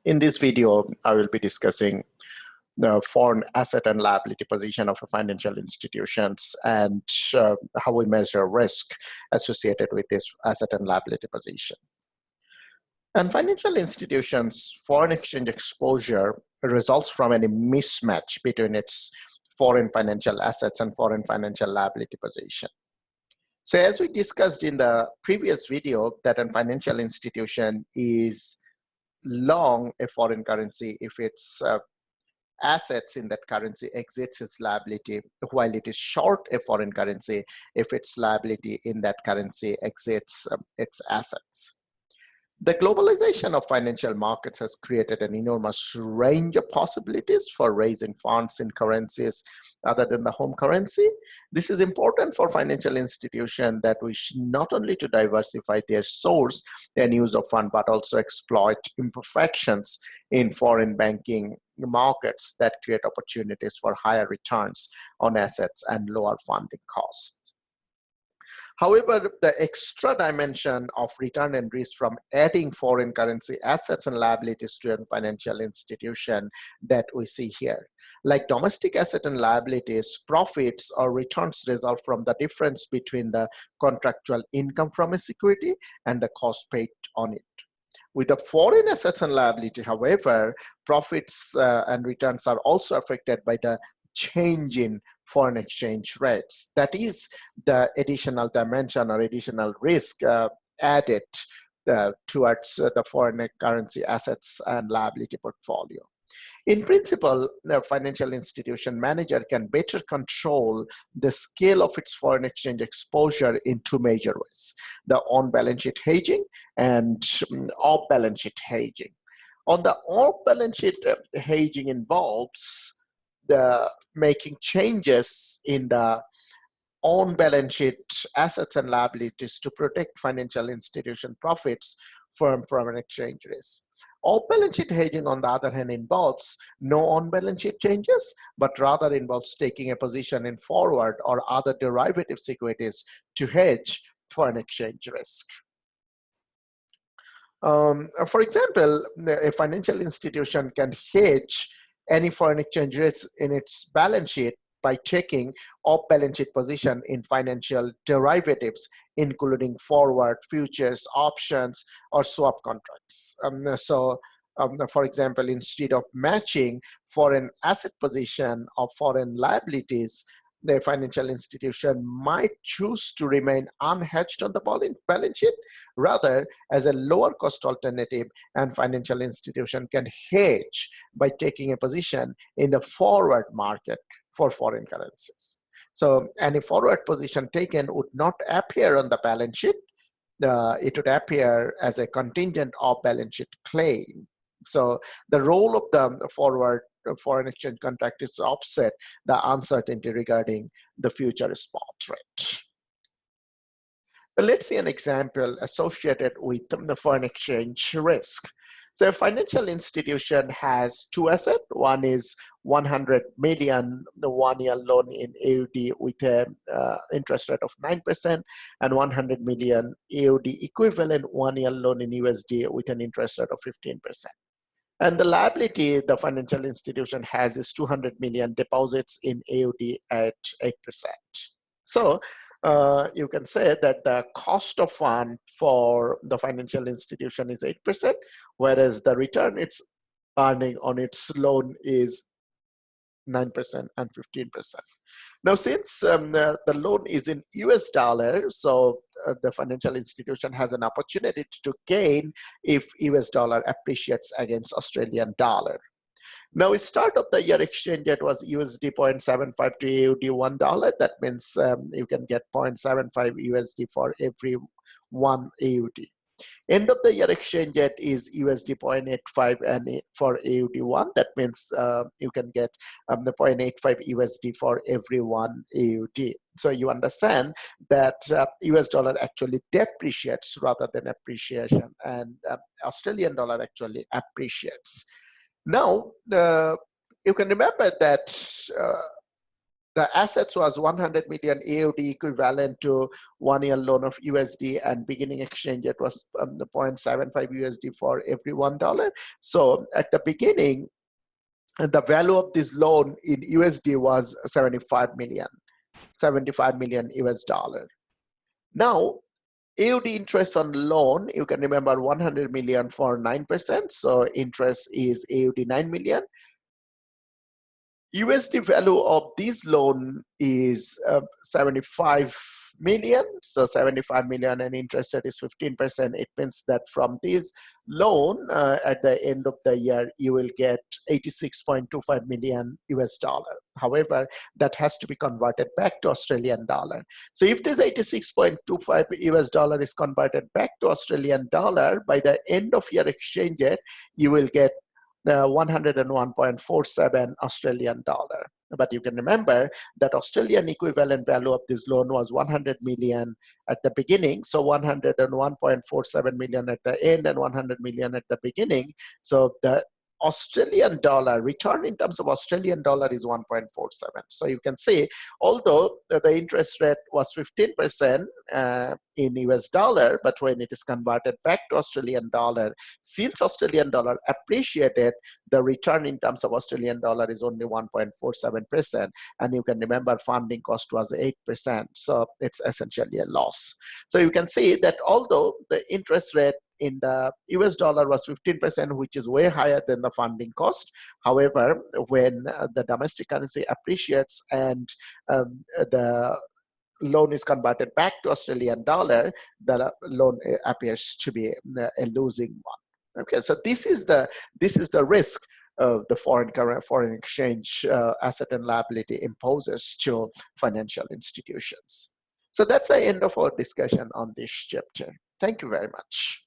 In this video, I will be discussing the foreign asset and liability position of financial institutions and how we measure risk associated with this asset and liability position. And financial institutions' foreign exchange exposure results from any mismatch between its foreign financial assets and foreign financial liability position. So as we discussed in the previous video, that a financial institution is long a foreign currency if its assets in that currency exceeds its liability, while it is short a foreign currency if its liability in that currency exceeds its assets. The globalization of financial markets has created an enormous range of possibilities for raising funds in currencies other than the home currency. This is important for financial institutions that wish not only to diversify their source and use of fund, but also exploit imperfections in foreign banking markets that create opportunities for higher returns on assets and lower funding costs. However, the extra dimension of return and risk from adding foreign currency assets and liabilities to a financial institution that we see here. Like domestic asset and liabilities, profits or returns result from the difference between the contractual income from a security and the cost paid on it. With the foreign assets and liability, however, profits and returns are also affected by the change in foreign exchange rates. That is the additional dimension or additional risk added towards the foreign currency assets and liability portfolio. In principle, the financial institution manager can better control the scale of its foreign exchange exposure in two major ways: the on-balance sheet hedging and off-balance sheet hedging. On the off-balance sheet hedging involves the making changes in the on-balance sheet assets and liabilities to protect financial institution profits from foreign exchange risk. Off-balance sheet hedging, on the other hand, involves no on-balance sheet changes, but rather involves taking a position in forward or other derivative securities to hedge foreign exchange risk. For example, a financial institution can hedge any foreign exchange risk in its balance sheet by taking off-balance sheet position in financial derivatives, including forward, futures, options, or swap contracts. For example, instead of matching foreign asset position or foreign liabilities, the financial institution might choose to remain unhedged on the balance sheet, rather as a lower cost alternative, and financial institution can hedge by taking a position in the forward market for foreign currencies. So any forward position taken would not appear on the balance sheet. It would appear as a contingent off balance sheet claim. So the role of the forward foreign exchange contract is to offset the uncertainty regarding the future spot rate. Let's see an example associated with the foreign exchange risk. So a financial institution has two assets. One is 100 million, the 1-year loan in AUD with an interest rate of 9%, and 100 million AUD equivalent 1-year loan in USD with an interest rate of 15%. And the liability the financial institution has is 200 million deposits in AUD at 8%. So you can say that the cost of fund for the financial institution is 8%, whereas the return it's earning on its loan is 9% and 15%. Now, since the loan is in US dollar, so the financial institution has an opportunity to gain if US dollar appreciates against Australian dollar. Now, start of the year exchange rate was USD 0.75 to AUD $1. That means you can get 0.75 USD for every 1 AUD. End of the year exchange rate is USD 0.85 and for AUD1. That means you can get the 0.85 USD for every 1 AUD. So you understand that US dollar actually depreciates rather than appreciation, and Australian dollar actually appreciates. Now, you can remember that the assets was 100 million AUD, equivalent to 1-year loan of USD, and beginning exchange rate was the 0.75 USD for every $1. So at the beginning, the value of this loan in USD was 75 million US dollar. Now, AUD interest on loan, you can remember 100 million for 9%. So interest is AUD 9 million. USD value of this loan is 75 million. So 75 million and interest rate is 15%. It means that from this loan at the end of the year, you will get 86.25 million US dollar. However, that has to be converted back to Australian dollar. So if this 86.25 US dollar is converted back to Australian dollar, by the end of year exchange rate, you will get 101.47 Australian dollar. But you can remember that Australian equivalent value of this loan was 100 million at the beginning. So 101.47 million at the end and 100 million at the beginning. So the Australian dollar return in terms of Australian dollar is 1.47. So you can see, although the interest rate was 15% in US dollar, but when it is converted back to Australian dollar, since Australian dollar appreciated, the return in terms of Australian dollar is only 1.47%. And you can remember funding cost was 8%. So it's essentially a loss. So you can see that although the interest rate in the US dollar was 15%, which is way higher than the funding cost. However, when the domestic currency appreciates and the loan is converted back to Australian dollar, the loan appears to be a losing one. Okay, so this is the risk of the foreign exchange asset and liability imposes to financial institutions. So that's the end of our discussion on this chapter. Thank you very much.